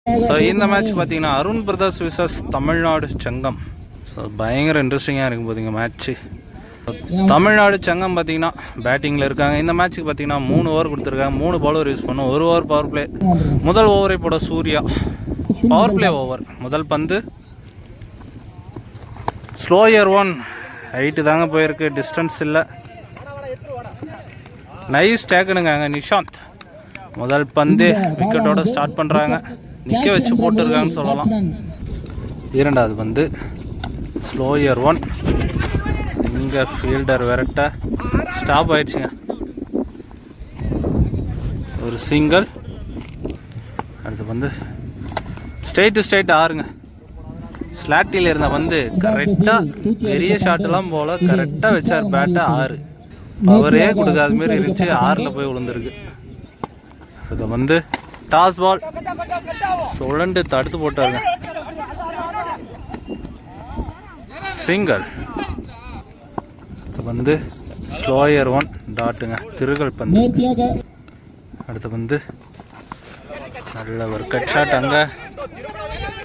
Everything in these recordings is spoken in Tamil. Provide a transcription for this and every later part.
ஸோ இந்த மேட்ச் பார்த்தீங்கன்னா அருண் பிரதர்ஸ் விசஸ் தமிழ்நாடு சங்கம். ஸோ பயங்கர இன்ட்ரெஸ்டிங்காக இருக்கும் போதுங்க மேட்ச்சு. தமிழ்நாடு சங்கம் பார்த்தீங்கன்னா பேட்டிங்கில் இருக்காங்க. இந்த மேட்ச்சுக்கு பார்த்தீங்கன்னா 3 ஓவர் கொடுத்துருக்காங்க. 3 பவுலர் யூஸ் பண்ணும். 1 ஓவர் பவர் பிளே. முதல் ஓவரை போட சூர்யா. Power play over. முதல் பந்து ஸ்லோயர் 1 ஹைட்டு தாங்க போயிருக்கு, டிஸ்டன்ஸ் இல்லை. நைஸ் டேக்குனுங்க அங்கே நிஷாந்த். முதல் பந்து விக்கெட்டோட ஸ்டார்ட் பண்ணுறாங்க. நிற்க வச்சு போட்டுருக்காங்கன்னு சொல்லலாம். இரண்டாவது பந்து ஸ்லோயர் 1. இங்கே ஃபீல்டர் விரட்ட ஸ்டாப் ஆயிடுச்சுங்க. ஒரு சிங்கிள். அடுத்து வந்து ஸ்ட்ரெயிட் ஆறுங்க. ஸ்லாட்டில் இருந்த வந்து கரெக்டாக பெரிய ஷாட்டெல்லாம் போல் கரெக்டாக வச்சார் பேட்டை 6. பவரே கொடுக்காத மாரி இருந்துச்சு, 6ல் போய் விழுந்துருக்கு. அது வந்து டாஸ் பால் சுழண்டு தடுத்து போட்டாருங்க. சிங்கிள். அடுத்து வந்து ஸ்லோயர் 1 டாட்டுங்க, திருகல் பந்து. அடுத்து வந்து நல்ல ஒரு கட் ஷாட். அங்கே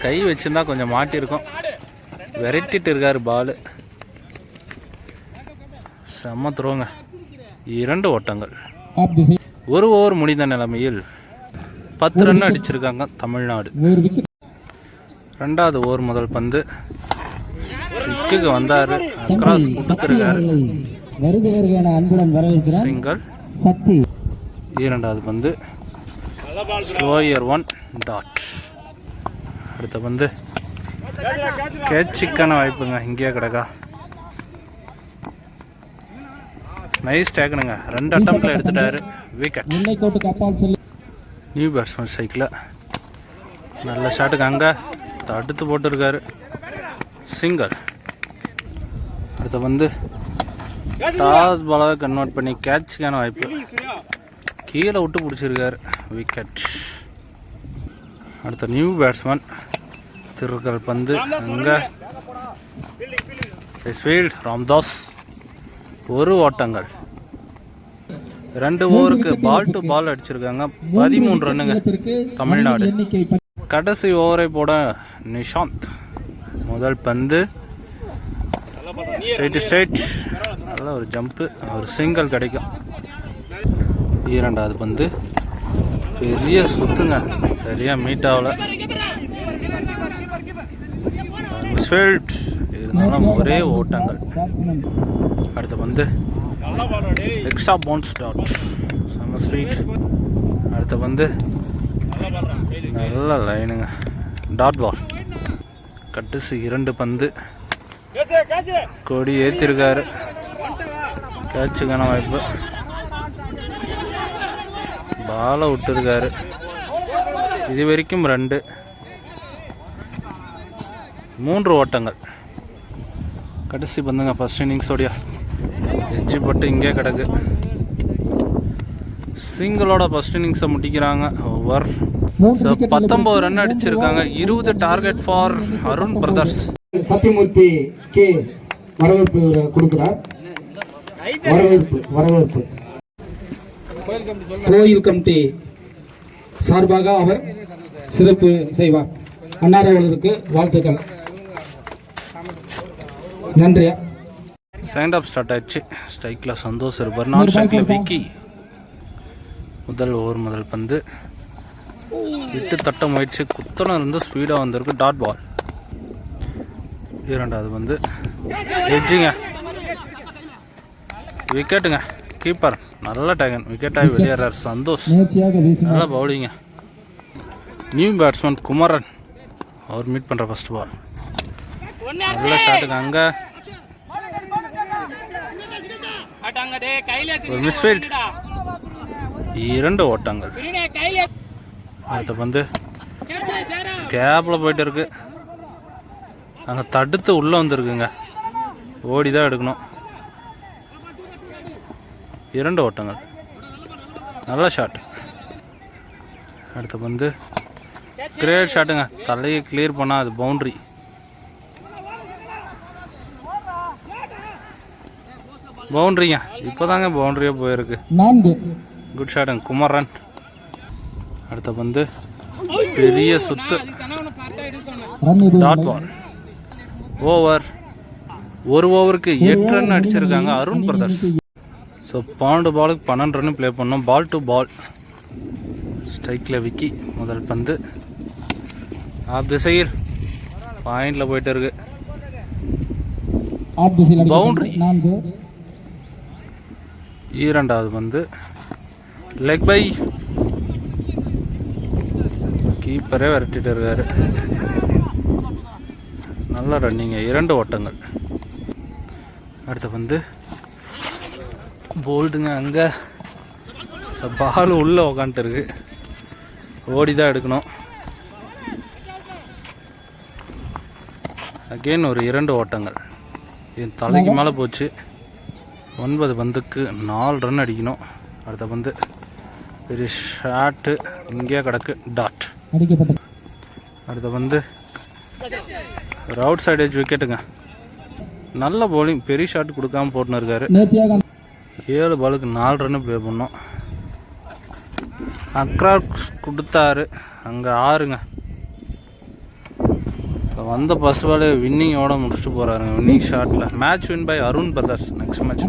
கை வச்சுருந்தா கொஞ்சம் மாட்டியிருக்கும். விரட்டிட்டு இருக்காரு பால். செம்ம த்ரோங்க. 2 ஓட்டங்கள். 1 ஓவர் முடிந்த நிலைமையில் 10 ரன் அடிச்சிருக்காங்க தமிழ்நாடு. 2வது ஓவர் முதல் பந்து ஸ்ட்ரிக்குக்கு வந்தார். அக்ராஸ் கொடுத்துருக்காரு. சிங்கிள். 2வது பந்து ஸ்லோயர் 1 டாட். அடுத்த பந்து கேட்சுக்கான வாய்ப்புங்க, இங்கேயே கிடக்கா. நைஸ் டேக்குனுங்க. 2 அட்டம்ப்ட்ல எடுத்துட்டாரு. விக்கெட். New batsman cycle. நல்ல ஷாட்டுக்கு அங்கே தடுத்து போட்டுருக்காரு. சிங்கிள். அடுத்த வந்து டாஸ் பாலாக கன்வெர்ட் பண்ணி கேட்சுக்கான வாய்ப்பு. கீழே விட்டு பிடிச்சிருக்காரு. விக்கெட். அடுத்த நியூ பேட்ஸ்மேன் திருக்கல் பந்து அங்கே ஃபீல்ட் ராம்தாஸ். 1 ஓட்டங்கள். 2 ஓவருக்கு பால் டு பால் அடிச்சிருக்காங்க. 13 ரன்னுங்க தமிழ்நாடு. கடைசி ஓவரை போட நிஷாந்த். முதல் பந்து ஸ்ட்ரெயிட். நல்ல ஒரு ஜம்ப்பு, ஒரு சிங்கிள் கிடைக்கும். 2வது பந்து பெரிய சுத்துங்க, சரியாக மீட் ஆகல. மிஸ்ஃபீல்ட் இருந்தாலும் ஒரே ஓட்டங்கள். அடுத்த பந்து எக்ஸ்ட்ரா பவுன்ஸ் டாட். செம்ம ஸ்பீட். அடுத்த பந்து நல்ல லைனுங்க, டாட் பால். கடைசி 2 பந்து கொடி ஏற்றிருக்காரு. கேட்சுக்கான வாய்ப்பு. பாலை விட்டுருக்காரு. இது வரைக்கும் 2. 3 ஓட்டங்கள். கடைசி பந்துங்க ஃபர்ஸ்ட் இன்னிங்ஸோடைய எட்ஜி பட்டு இங்கே கிடக்கு. சிங்கிளோட ஃபர்ஸ்ட் இன்னிங்ஸை முடிக்கிறாங்க. ஓவர் 19 ரன் அடிச்சிருக்காங்க. 20 target for Arun brothers. Sathyamoorthy கே வரவேற்பு கொடுக்கிறார். வரவேற்பு கோயில் கமிட்டி சார்பாக அவர் சிறப்பு செய்வார். அன்னார் அவர்களுக்கு வாழ்த்துக்கள். நன்றியா. செகண்ட் ஆஃப் ஸ்டார்ட் ஆயிடுச்சு. ஸ்ட்ரைக்கில் சந்தோஷ் இருப்பார். நான் ஸ்ட்ரைக்கில் விக்கி. முதல் ஓவர் முதல் பந்து விட்டு தட்ட முயற்சி, குத்தனம் இருந்து ஸ்பீடாக வந்திருக்கு. Dot ball. 2வது பந்து எட்ஜிங்க, விக்கெட்டுங்க. கீப்பர் நல்ல டேகன், விக்கெட்டாகி வெளியேறார் சந்தோஷ். நல்ல பவுலிங்க. நியூ பேட்ஸ்மேன் குமரன் அவர் மீட் பண்ணுற ஃபர்ஸ்ட் பால். நல்ல ஷாட்டுங்க அங்கே ஒரு மிஸ்ஃபீல்ட். 2 ஓட்டங்கள். அடுத்த பந்து கேப்பில் போயிட்டு இருக்கு. அங்கே தடுத்து உள்ளே வந்துருக்குங்க. ஓடி தான் எடுக்கணும். 2 ஓட்டங்கள். நல்ல ஷாட். அடுத்த பந்து கிரேட் ஷாட்டுங்க. தலையை கிளியர் பண்ணால் அது பவுண்ட்ரி. பவுண்ட்ரிங்க. இப்போ தாங்க பவுண்ட்ரியாக போயிருக்கு. குட் ஷாட்டுங்க குமரன். அடுத்த பந்து பெரிய சுத்து. ரன் இது டாட் பால். ஓவர். ஒரு ஓவருக்கு 8 ரன் அடிச்சிருக்காங்க அருண் பிரதர்ஸ். ஸோ 12 பாலுக்கு 12 ரன் ப்ளே பண்ணோம். Ball to ball. ஸ்ட்ரைக்கில் விக்கி. முதல் பந்து ஆப் திசையில் பாயிண்டில் போயிட்டு இருக்கு. ஆப் திசையில் பவுண்டரி. 4. இரண்டாவது பந்து லெக் பை. கீப்பரே விரட்டிட்டு இருக்காரு. நல்ல ரன்னிங்க. 2 ஓட்டங்கள். அடுத்த பந்து போல்டுங்க. அங்கே பால் உள்ளே உக்காந்துட்டு இருக்கு. ஓடி தான் எடுக்கணும். அகெயின் ஒரு 2 ஓட்டங்கள். இது தலைக்கு மேலே போச்சு. 9 பந்துக்கு 4 ரன் அடிக்கணும். அடுத்த பந்து பெரிய ஷாட்டு. இங்கே கிடக்கு. டாட். அடுத்த பந்து ஒரு அவுட் சைட் எட்ஜ் விக்கெட்டுங்க. நல்ல பவுலிங். பெரிய ஷாட் கொடுக்காம போட்டுன்னு இருக்காரு. 7 பாலுக்கு 4 ரன்னு ப்ளே பண்ணோம். அக்ராஸ் கொடுத்தாரு. அங்கே 6ங்க. வந்த பஸ் பாலே வின்னிங்கோட முடிச்சுட்டு போகிறாருங்க. வின்னிங் ஷாட்டில். Match win by Arun brothers. Next match